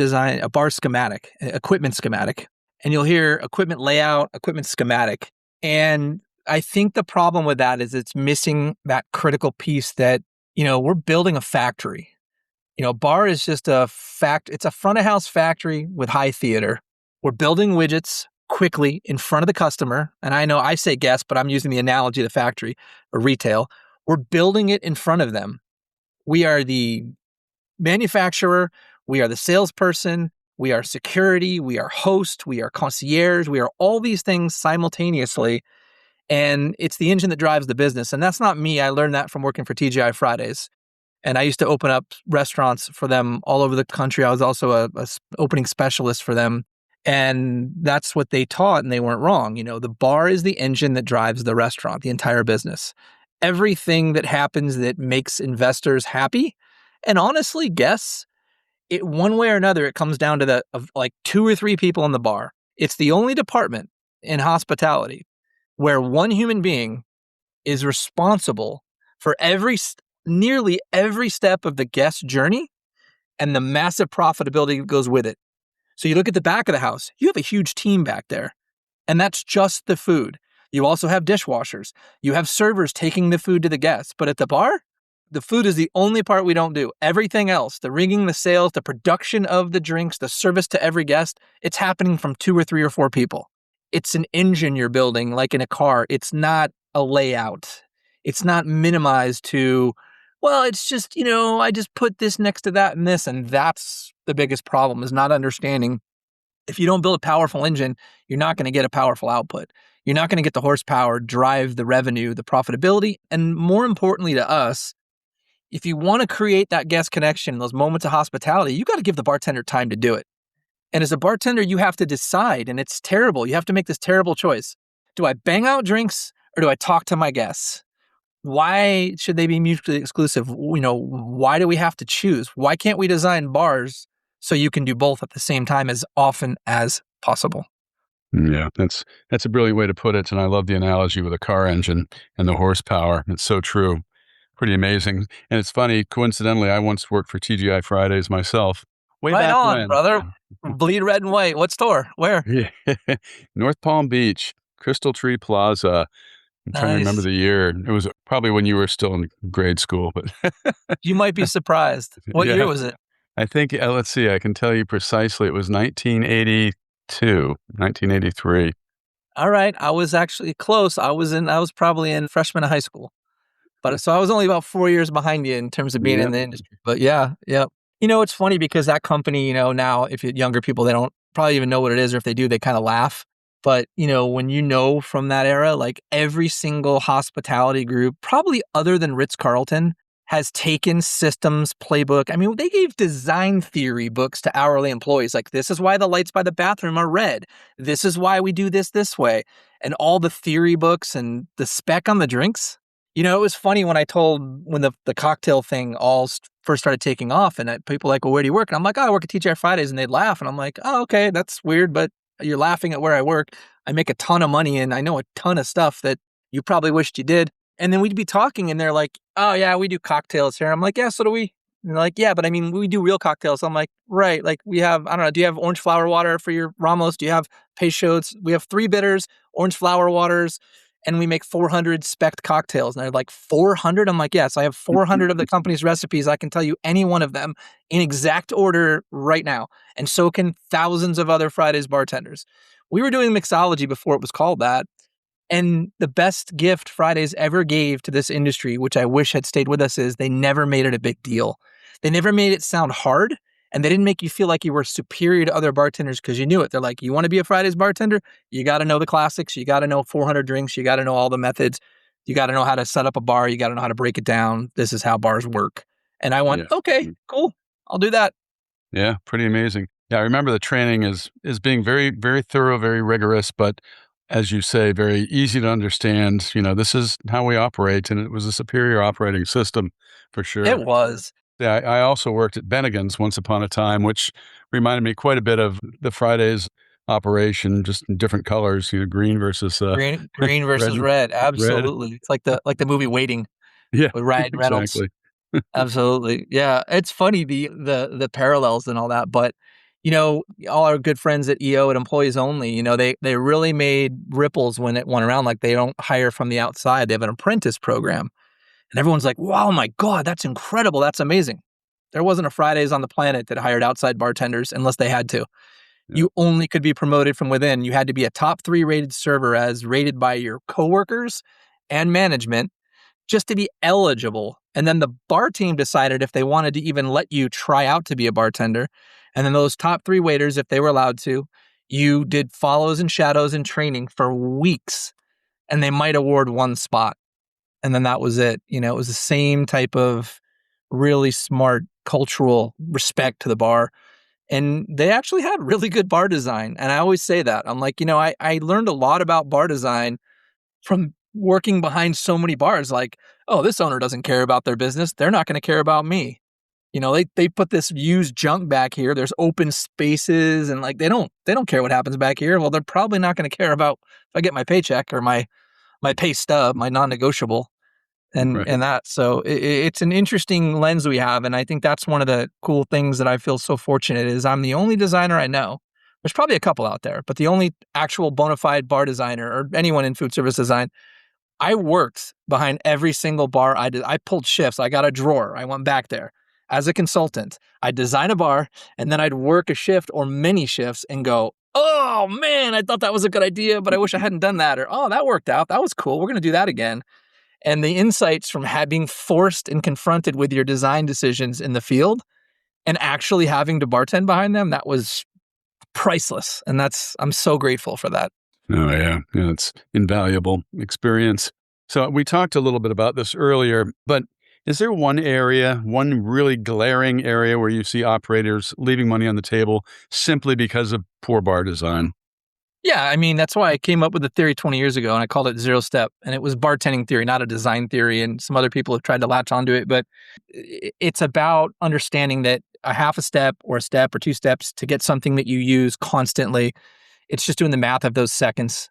schematic, equipment schematic. And you'll hear equipment layout, equipment schematic. And I think the problem with that is it's missing that critical piece that, we're building a factory. Bar is just it's a front of house factory with high theater. We're building widgets quickly in front of the customer. And I know I say guest, but I'm using the analogy of the factory or retail. We're building it in front of them. We are the manufacturer. We are the salesperson. We are security. We are host. We are concierge. We are all these things simultaneously. And it's the engine that drives the business. And that's not me. I learned that from working for TGI Fridays. And I used to open up restaurants for them all over the country. I was also a opening specialist for them. And that's what they taught, and they weren't wrong. The bar is the engine that drives the restaurant, the entire business. Everything that happens that makes investors happy, and honestly, guess, one way or another, it comes down to 2 or 3 people in the bar. It's the only department in hospitality where one human being is responsible for nearly every step of the guest journey and the massive profitability that goes with it. So you look at the back of the house, you have a huge team back there, and that's just the food. You also have dishwashers. You have servers taking the food to the guests. But at the bar, The food is the only part we don't do. Everything else, the rigging, the sales, the production of the drinks, the service to every guest, it's happening from 2 or 3 or 4 people. It's an engine you're building like in a car. It's not a layout. It's not minimized to, well, it's just, I just put this next to that and this. And that's the biggest problem, is not understanding. If you don't build a powerful engine, you're not going to get a powerful output. You're not going to get the horsepower, drive the revenue, the profitability. And more importantly to us, if you want to create that guest connection, those moments of hospitality, you got to give the bartender time to do it. And as a bartender, you have to decide, and it's terrible. You have to make this terrible choice. Do I bang out drinks or do I talk to my guests? Why should they be mutually exclusive? Why do we have to choose? Why can't we design bars so you can do both at the same time as often as possible? Yeah, that's a brilliant way to put it. And I love the analogy with a car engine and the horsepower. It's so true. Pretty amazing. And it's funny, coincidentally, I once worked for TGI Fridays myself. Way Right back on, when. brother. Bleed red and white. What store? Where? Yeah. North Palm Beach, Crystal Tree Plaza. I'm trying to remember Nice. the year. It was probably when you were still in grade school, but You might be surprised. What yeah, year was it? I think, let's see, I can tell you precisely. It was 1982, 1983. All right. I was actually close. I was probably in freshman of high school. But so I was only about 4 years behind you in terms of being in Yeah. the industry. But yeah. It's funny because that company, now if younger people, they don't probably even know what it is, or if they do, they kind of laugh. But, when from that era, like every single hospitality group, probably other than Ritz-Carlton, has taken systems playbook. I mean, they gave design theory books to hourly employees. Like, this is why the lights by the bathroom are red. This is why we do this way. And all the theory books and the spec on the drinks. It was funny when the cocktail thing first started taking off, and people were like, well, where do you work? And I'm like, oh, I work at TGI Fridays, and they'd laugh. And I'm like, oh, okay, that's weird, but you're laughing at where I work. I make a ton of money, and I know a ton of stuff that you probably wished you did. And then we'd be talking, and they're like, oh, yeah, we do cocktails here. I'm like, yeah, so do we. And they're like, yeah, but I mean, we do real cocktails. I'm like, right. Like, we have, I don't know, do you have orange flower water for your Ramos? Do you have Peychaud's? We have 3 bitters, orange flower waters, and we make 400 spec'd cocktails. And they're like, 400? I'm like, yes, I have 400 of the company's recipes. I can tell you any one of them in exact order right now. And so can thousands of other Fridays bartenders. We were doing mixology before it was called that. And the best gift Fridays ever gave to this industry, which I wish had stayed with us, is they never made it a big deal. They never made it sound hard. And they didn't make you feel like you were superior to other bartenders because you knew it. They're like, you want to be a Fridays bartender? You got to know the classics. You got to know 400 drinks. You got to know all the methods. You got to know how to set up a bar. You got to know how to break it down. This is how bars work. And I went, Yeah. okay, cool. I'll do that. Yeah, pretty amazing. Yeah, I remember the training is being very, very thorough, very rigorous, but as you say, very easy to understand. This is how we operate, and it was a superior operating system for sure. It was. Yeah, I also worked at Bennigan's once upon a time, which reminded me quite a bit of the Fridays operation, just in different colors, green versus Green versus red. red. Absolutely. It's like the movie Waiting Yeah, with Ryan Reynolds. exactly. Absolutely. Yeah. It's funny, the parallels and all that, but all our good friends at EO at Employees Only, they really made ripples when it went around. Like, they don't hire from the outside. They have an apprentice program. And everyone's like, wow, my God, that's incredible. That's amazing. There wasn't a Fridays on the planet that hired outside bartenders unless they had to. Yeah. You only could be promoted from within. You had to be a top 3 rated server as rated by your coworkers and management just to be eligible. And then the bar team decided if they wanted to even let you try out to be a bartender. And then those top 3 waiters, if they were allowed to, you did follows and shadows and training for weeks, and they might award 1 spot. And then that was it. It was the same type of really smart cultural respect to the bar. And they actually had really good bar design. And I always say that. I'm like, I learned a lot about bar design from working behind so many bars. Like, oh, this owner doesn't care about their business. They're not going to care about me. They put this used junk back here. There's open spaces, and like they don't care what happens back here. Well, they're probably not going to care about if I get my paycheck or my pay stub, my non-negotiable, and Right. that. So it's an interesting lens we have, and I think that's one of the cool things that I feel so fortunate is I'm the only designer I know. There's probably a couple out there, but the only actual bona fide bar designer or anyone in food service design I worked behind every single bar I did. I pulled shifts. I got a drawer. I went back there as a consultant. I'd design a bar and then I'd work a shift or many shifts and go, oh man, I thought that was a good idea, but I wish I hadn't done that. Or, oh, that worked out. That was cool. We're going to do that again. And the insights from being forced and confronted with your design decisions in the field and actually having to bartend behind them, that was priceless. And I'm so grateful for that. Oh, yeah. Yeah, it's invaluable experience. So we talked a little bit about this earlier, but is there one really glaring area where you see operators leaving money on the table simply because of poor bar design? Yeah, I mean, that's why I came up with the theory 20 years ago, and I called it zero step. And it was bartending theory, not a design theory. And some other people have tried to latch onto it. But it's about understanding that a half a step or two steps to get something that you use constantly, it's just doing the math of those seconds.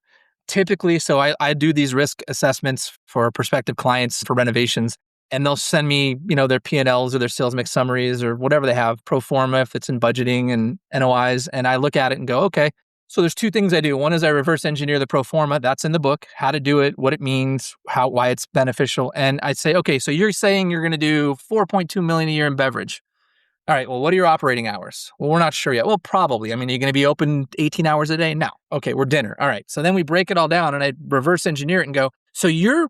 Typically, so I do these risk assessments for prospective clients for renovations, and they'll send me, their P&Ls or their sales mix summaries or whatever they have, pro forma if it's in budgeting and NOIs. And I look at it and go, okay, so there's two things I do. One is I reverse engineer the pro forma. That's in the book, how to do it, what it means, why it's beneficial. And I say, okay, so you're saying you're going to do 4.2 million a year in beverage. All right, well, what are your operating hours? Well, we're not sure yet. Well, probably. I mean, are you going to be open 18 hours a day? No. Okay, we're dinner. All right. So then we break it all down and I reverse engineer it and go, so your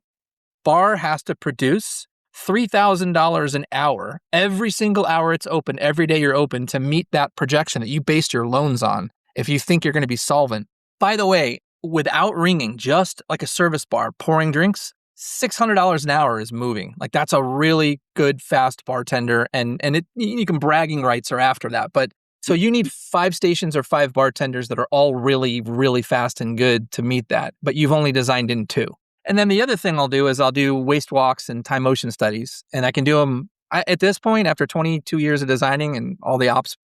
bar has to produce $3,000 an hour, every single hour it's open, every day you're open to meet that projection that you based your loans on if you think you're going to be solvent. By the way, without ringing, just like a service bar, pouring drinks, $600 an hour is moving. Like that's a really good, fast bartender. And you can bragging rights are after that. But so you need 5 stations or 5 bartenders that are all really, really fast and good to meet that. But you've only designed in 2. And then the other thing I'll do is I'll do waste walks and time motion studies. And I can do them at this point, after 22 years of designing and all the ops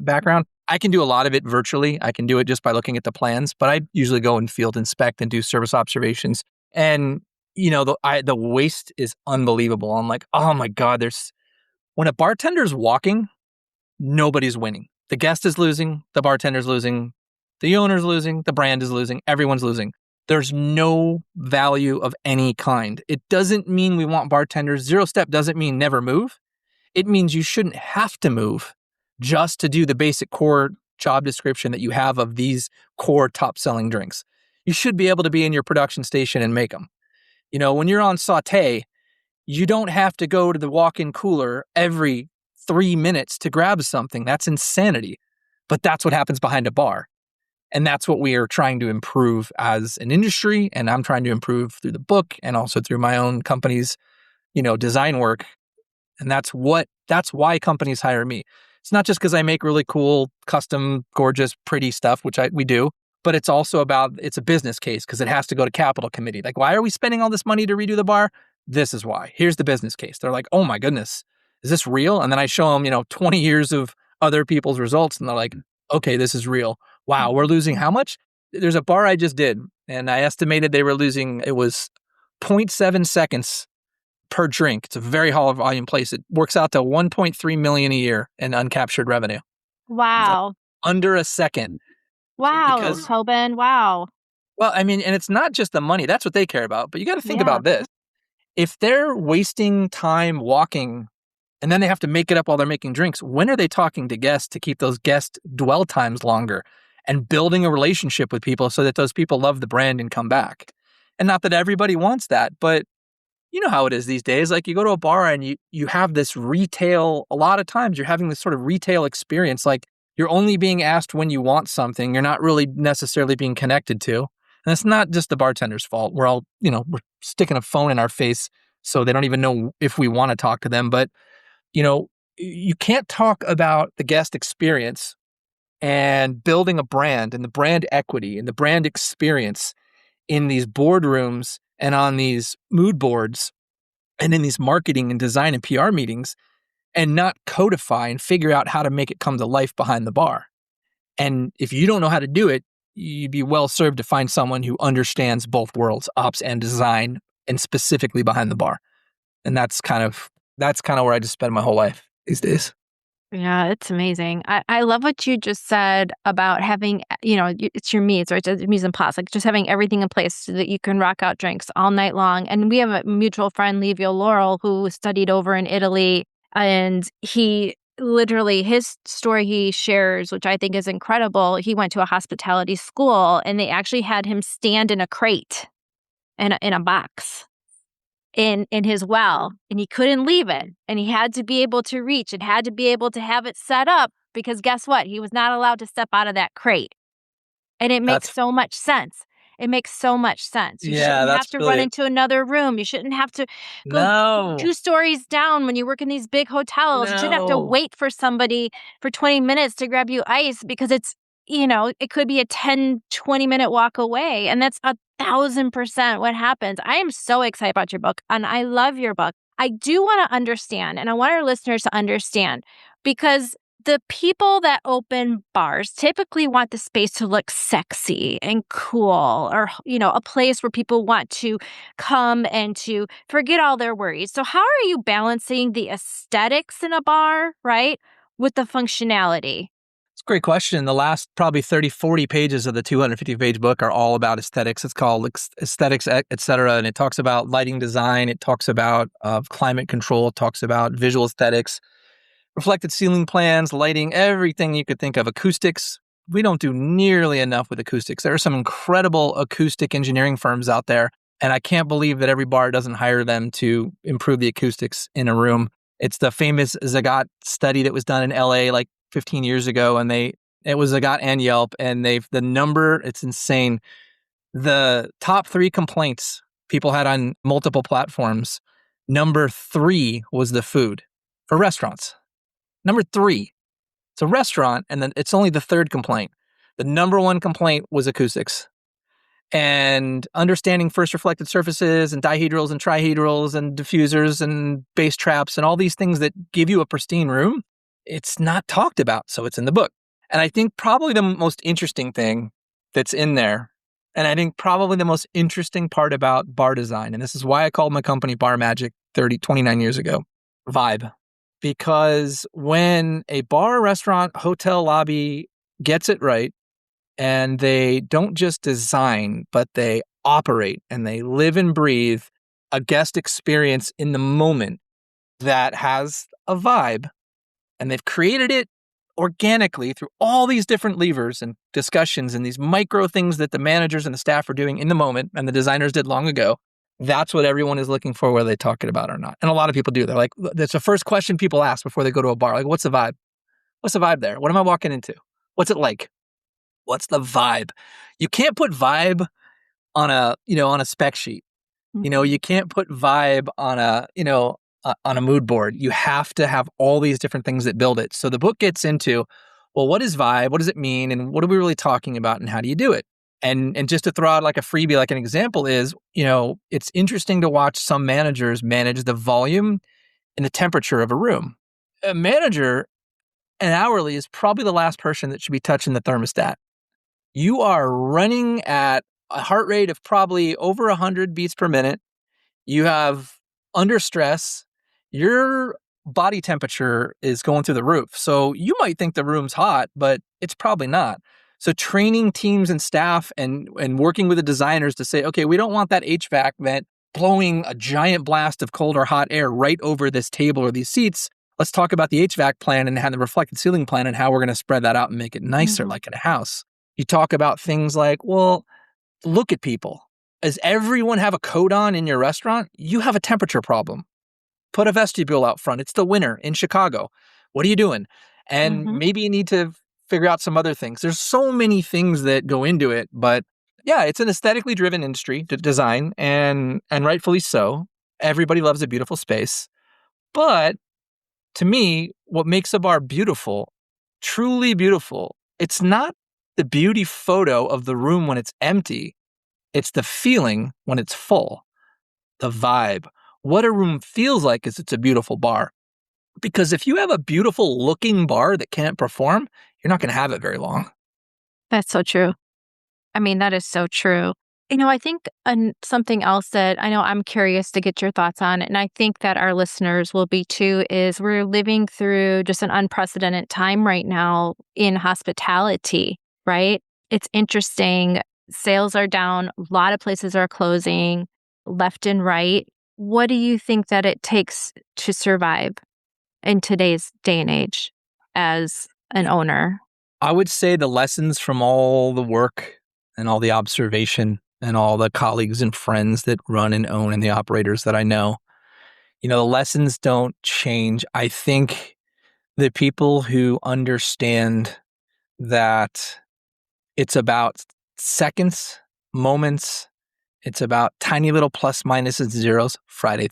background, I can do a lot of it virtually. I can do it just by looking at the plans, but I usually go and field inspect and do service observations. And the waste is unbelievable. I'm like, oh my God, when a bartender's walking, nobody's winning. The guest is losing, the bartender's losing, the owner's losing, the brand is losing, everyone's losing. There's no value of any kind. It doesn't mean we want bartenders. Zero step doesn't mean never move. It means you shouldn't have to move just to do the basic core job description that you have of these core top selling drinks. You should be able to be in your production station and make them. When you're on saute, you don't have to go to the walk-in cooler every 3 minutes to grab something. That's insanity. But that's what happens behind a bar. And that's what we are trying to improve as an industry. And I'm trying to improve through the book and also through my own company's, design work. And that's why companies hire me. It's not just because I make really cool, custom, gorgeous, pretty stuff, which we do. But it's also it's a business case because it has to go to capital committee. Like, why are we spending all this money to redo the bar? This is why. Here's the business case. They're like, oh my goodness, is this real? And then I show them, 20 years of other people's results. And they're like, okay, this is real. Wow, we're losing how much? There's a bar I just did, and I estimated they were losing, it was 0.7 seconds per drink. It's a very high volume place. It works out to 1.3 million a year in uncaptured revenue. Wow. Under a second. Wow, Tobin. Wow. Well, I mean, and it's not just the money. That's what they care about. But you got to think about this. If they're wasting time walking and then they have to make it up while they're making drinks, when are they talking to guests to keep those guest dwell times longer and building a relationship with people so that those people love the brand and come back? And not that everybody wants that, but you know how it is these days. Like you go to a bar and you have this retail, a lot of times you're having this sort of retail experience. Like you're only being asked when you want something. You're not really necessarily being connected to. And it's not just the bartender's fault. We're all, we're sticking a phone in our face so they don't even know if we want to talk to them. But, you can't talk about the guest experience and building a brand and the brand equity and the brand experience in these boardrooms and on these mood boards and in these marketing and design and PR meetings and not codify and figure out how to make it come to life behind the bar. And if you don't know how to do it, you'd be well served to find someone who understands both worlds, ops and design, and specifically behind the bar. And that's kind of where I just spend my whole life these days. Yeah, it's amazing. I love what you just said about having, it's your meats, or it's a mise en place, like just having everything in place so that you can rock out drinks all night long. And we have a mutual friend, Livio Laurel, who studied over in Italy. And he literally, his story he shares, which I think is incredible, he went to a hospitality school and they actually had him stand in a crate, in a box, in his well, and he couldn't leave it, and he had to be able to reach and had to be able to have it set up, because guess what? He was not allowed to step out of that crate. And it makes That's so much sense. It makes so much sense. You yeah, shouldn't have that's to run really into another room. You shouldn't have to go no, 2 stories down when you work in these big hotels. You shouldn't have to no. wait for somebody for 20 minutes to grab you ice, because it could be a 10-20 minute walk away. And that's 1,000% what happens. I am so excited about your book, and I love your book. I do want to understand, and I want our listeners to understand, because the people that open bars typically want the space to look sexy and cool, or, a place where people want to come and to forget all their worries. So how are you balancing the aesthetics in a bar, right, with the functionality? It's a great question. The last probably 30, 40 pages of the 250-page book are all about aesthetics. It's called Aesthetics, et cetera. And it talks about lighting design. It talks about climate control. It talks about visual aesthetics, reflected ceiling plans, lighting, everything you could think of. Acoustics. We don't do nearly enough with acoustics. There are some incredible acoustic engineering firms out there, and I can't believe that every bar doesn't hire them to improve the acoustics in a room. It's the famous Zagat study that was done in LA like 15 years ago, and it was Zagat and Yelp, and it's insane. The top 3 complaints people had on multiple platforms, number 3 was the food for restaurants. Number 3, it's a restaurant, and then it's only the 3rd complaint. The number 1 complaint was acoustics. And understanding first reflected surfaces and dihedrals and trihedrals and diffusers and bass traps and all these things that give you a pristine room, it's not talked about, so it's in the book. And I think probably the most interesting thing that's in there, and I think probably the most interesting part about bar design, and this is why I called my company Bar Magic 29 years ago, vibe. Because when a bar, restaurant, hotel lobby gets it right, and they don't just design, but they operate and they live and breathe a guest experience in the moment that has a vibe, and they've created it organically through all these different levers and discussions and these micro things that the managers and the staff are doing in the moment and the designers did long ago. That's what everyone is looking for, whether they talk it about or not. And a lot of people do. They're like, that's the first question people ask before they go to a bar. Like, what's the vibe? What's the vibe there? What am I walking into? What's it like? What's the vibe? You can't put vibe on a spec sheet. Mhm. You can't put vibe on a mood board. You have to have all these different things that build it. So the book gets into, well, what is vibe? What does it mean? And what are we really talking about? And how do you do it? And just to throw out like a freebie, like an example is, it's interesting to watch some managers manage the volume and the temperature of a room. A manager, an hourly, is probably the last person that should be touching the thermostat. You are running at a heart rate of probably over 100 beats per minute. You have under stress. Your body temperature is going through the roof. So you might think the room's hot, but it's probably not. So training teams and staff and working with the designers to say, okay, we don't want that HVAC vent blowing a giant blast of cold or hot air right over this table or these seats. Let's talk about the HVAC plan and have the reflected ceiling plan and how we're going to spread that out and make it nicer, Mhm. like in a house. You talk about things like, well, look at people. Does everyone have a coat on in your restaurant? You have a temperature problem. Put a vestibule out front. It's the winter in Chicago. What are you doing? And Mhm. maybe you need to figure out some other things. There's so many things that go into it, but yeah, it's an aesthetically driven industry to design, and rightfully so. Everybody loves a beautiful space. But to me, what makes a bar beautiful, truly beautiful, it's not the beauty photo of the room when it's empty. It's the feeling when it's full, the vibe. What a room feels like is it's a beautiful bar. Because if you have a beautiful looking bar that can't perform, you're not going to have it very long. That's so true. I mean, that is so true. I think something else that I know I'm curious to get your thoughts on, and I think that our listeners will be too, is we're living through just an unprecedented time right now in hospitality, right? It's interesting. Sales are down, a lot of places are closing left and right. What do you think that it takes to survive in today's day and age as an owner? I would say the lessons from all the work and all the observation and all the colleagues and friends that run and own and the operators that I know, the lessons don't change. I think the people who understand that it's about seconds, moments, it's about tiny little plus, minuses, and zeros, Friday's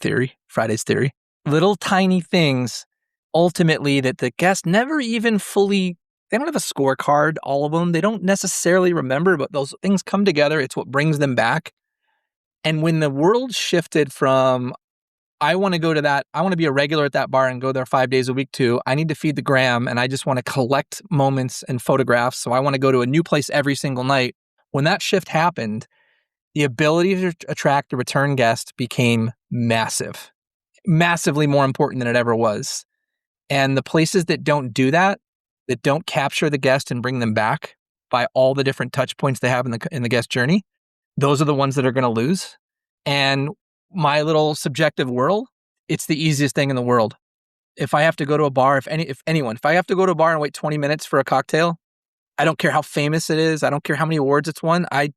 theory, little tiny things ultimately that the guest never even fully, they don't have a scorecard, all of them. They don't necessarily remember, but those things come together. It's what brings them back. And when the world shifted from, I want to go to that, I want to be a regular at that bar and go there 5 days a week to, I need to feed the gram and I just want to collect moments and photographs. So I want to go to a new place every single night. When that shift happened, the ability to attract a return guest became massively more important than it ever was. And the places that don't do that, that don't capture the guest and bring them back by all the different touch points they have in the guest journey, those are the ones that are going to lose. And my little subjective world, it's the easiest thing in the world. If I have to go to a bar, if I have to go to a bar and wait 20 minutes for a cocktail, I don't care how famous it is. I don't care how many awards it's won. I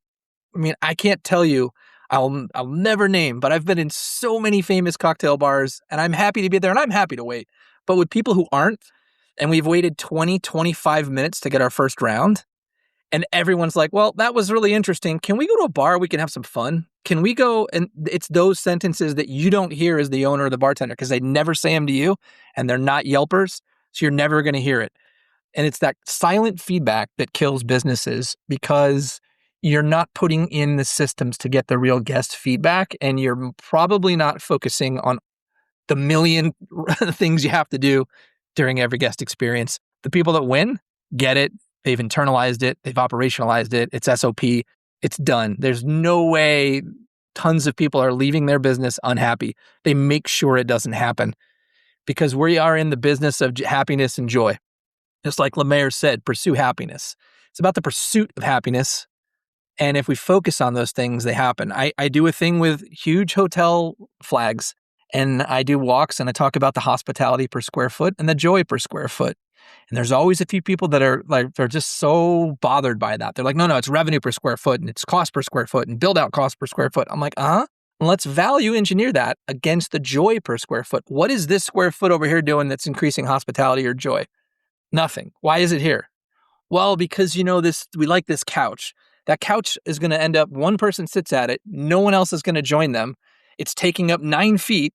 mean, I can't tell you, I'll never name, but I've been in so many famous cocktail bars and I'm happy to be there and I'm happy to wait. But with people who aren't, and we've waited 20, 25 minutes to get our first round, and everyone's like, well, that was really interesting. Can we go to a bar? We can have some fun. Can we go? And it's those sentences that you don't hear as the owner or the bartender because they never say them to you and they're not Yelpers. So you're never going to hear it. And it's that silent feedback that kills businesses because you're not putting in the systems to get the real guest feedback. And you're probably not focusing on the million things you have to do during every guest experience. The people that win get it. They've internalized it. They've operationalized it. It's SOP. It's done. There's no way tons of people are leaving their business unhappy. They make sure it doesn't happen because we are in the business of happiness and joy. Just like Lemaire said, pursue happiness. It's about the pursuit of happiness. And if we focus on those things, they happen. I do a thing with huge hotel flags and I do walks and I talk about the hospitality per square foot and the joy per square foot. And there's always a few people that are like, they're just so bothered by that. They're like, no, it's revenue per square foot and it's cost per square foot and build out cost per square foot. I'm like, let's value engineer that against the joy per square foot. What is this square foot over here doing that's increasing hospitality or joy? Nothing. Why is it here? Well, because we like this couch. That couch is going to end up, one person sits at it. No one else is going to join them. It's taking up 9 feet.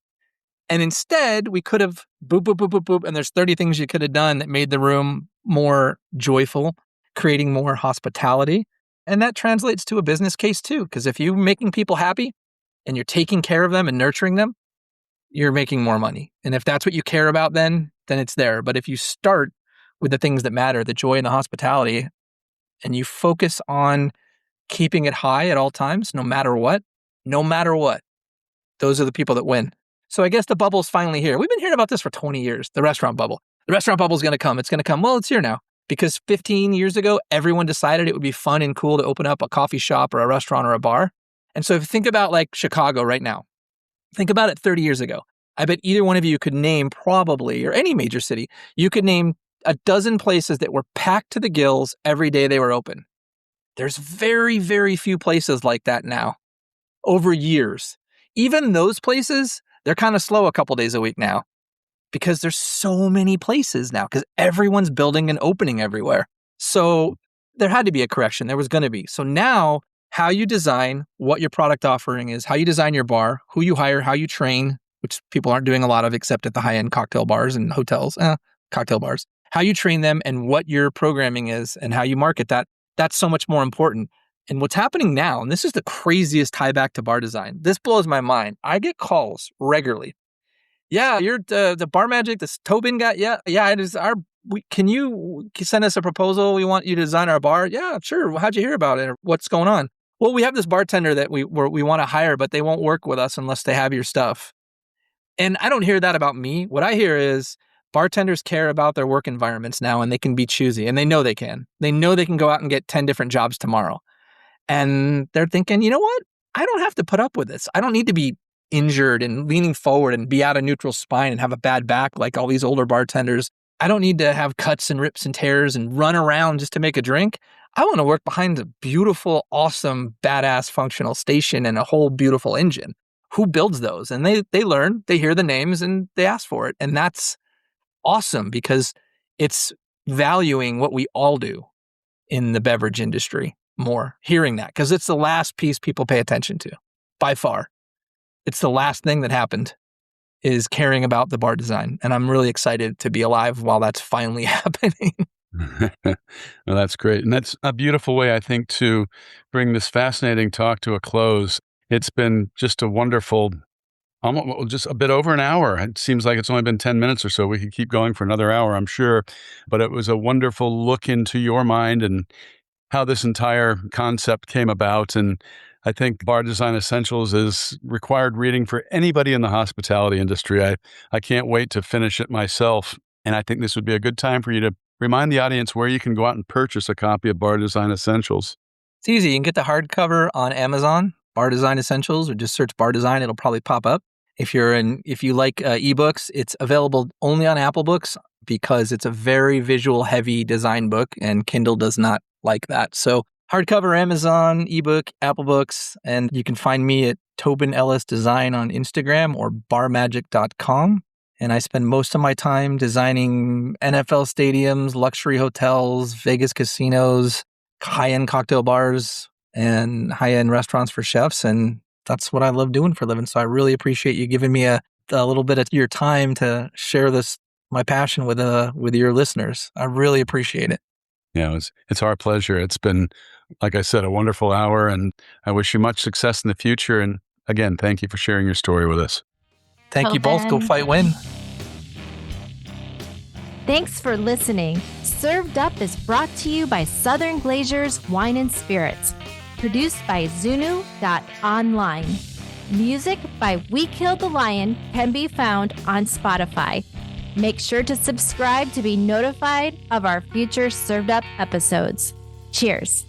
And instead, we could have boop, boop, boop, boop, boop. And there's 30 things you could have done that made the room more joyful, creating more hospitality. And that translates to a business case too. Because if you're making people happy and you're taking care of them and nurturing them, you're making more money. And if that's what you care about, then it's there. But if you start with the things that matter, the joy and the hospitality, and you focus on keeping it high at all times, no matter what, those are the people that win. So I guess the bubble's finally here. We've been hearing about this for 20 years, the restaurant bubble. The restaurant bubble is going to come. It's going to come. Well, it's here now. Because 15 years ago, everyone decided it would be fun and cool to open up a coffee shop or a restaurant or a bar. And so if you think about like Chicago right now, think about it 30 years ago. I bet either one of you could name probably, or any major city, you could name a dozen places that were packed to the gills every day they were open. There's very, very few places like that now over years. Even those places, they're kind of slow a couple days a week now because there's so many places now because everyone's building and opening everywhere. So there had to be a correction. There was going to be. So now how you design what your product offering is, how you design your bar, who you hire, how you train, which people aren't doing a lot of except at the high-end cocktail bars and hotels, cocktail bars, how you train them and what your programming is and how you market that, that's so much more important. And what's happening now, and this is the craziest tie back to bar design. This blows my mind. I get calls regularly. Yeah, you're the Bar Magic, this Tobin guy. Yeah, it is can you send us a proposal? We want you to design our bar. Yeah, sure. How'd you hear about it? Or what's going on? well, we have this bartender that we want to hire, but they won't work with us unless they have your stuff. And I don't hear that about me. What I hear is bartenders care about their work environments now, and they can be choosy, and they know they can. They know they can go out and get 10 different jobs tomorrow. And they're thinking, you know what? I don't have to put up with this. I don't need to be injured and leaning forward and be out of neutral spine and have a bad back like all these older bartenders. I don't need to have cuts and rips and tears and run around just to make a drink. I want to work behind a beautiful, awesome, badass functional station and a whole beautiful engine. Who builds those? And they learn, they hear the names, and they ask for it. And that's awesome because it's valuing what we all do in the beverage industry more, hearing that, because it's the last piece people pay attention to by far. It's the last thing that happened is caring about the bar design. And I'm really excited to be alive while that's finally happening. Well, that's great. And that's a beautiful way, I think, to bring this fascinating talk to a close. It's been just a wonderful, almost just a bit over an hour. It seems like it's only been 10 minutes or so. We could keep going for another hour, I'm sure. But it was a wonderful look into your mind and how this entire concept came about. And I think Bar Design Essentials is required reading for anybody in the hospitality industry. I can't wait to finish it myself. And I think this would be a good time for you to remind the audience where you can go out and purchase a copy of Bar Design Essentials. It's easy. You can get the hardcover on Amazon, Bar Design Essentials, or just search Bar Design. It'll probably pop up. If you like ebooks, it's available only on Apple Books because it's a very visual heavy design book and Kindle does not like that. So hardcover, Amazon, ebook, Apple Books, and you can find me at Tobin Ellis Design on Instagram or barmagic.com. And I spend most of my time designing NFL stadiums, luxury hotels, Vegas casinos, high-end cocktail bars, and high-end restaurants for chefs. And that's what I love doing for a living. So I really appreciate you giving me a little bit of your time to share my passion with your listeners. I really appreciate it. Yeah, it's our pleasure. It's been, like I said, a wonderful hour, and I wish you much success in the future. And again, thank you for sharing your story with us. Thank you both. Go fight, win. Thanks for listening. Served Up is brought to you by Southern Glazers Wine and Spirits. Produced by Zunu.online. Music by We Killed the Lion can be found on Spotify. Make sure to subscribe to be notified of our future Served Up episodes. Cheers.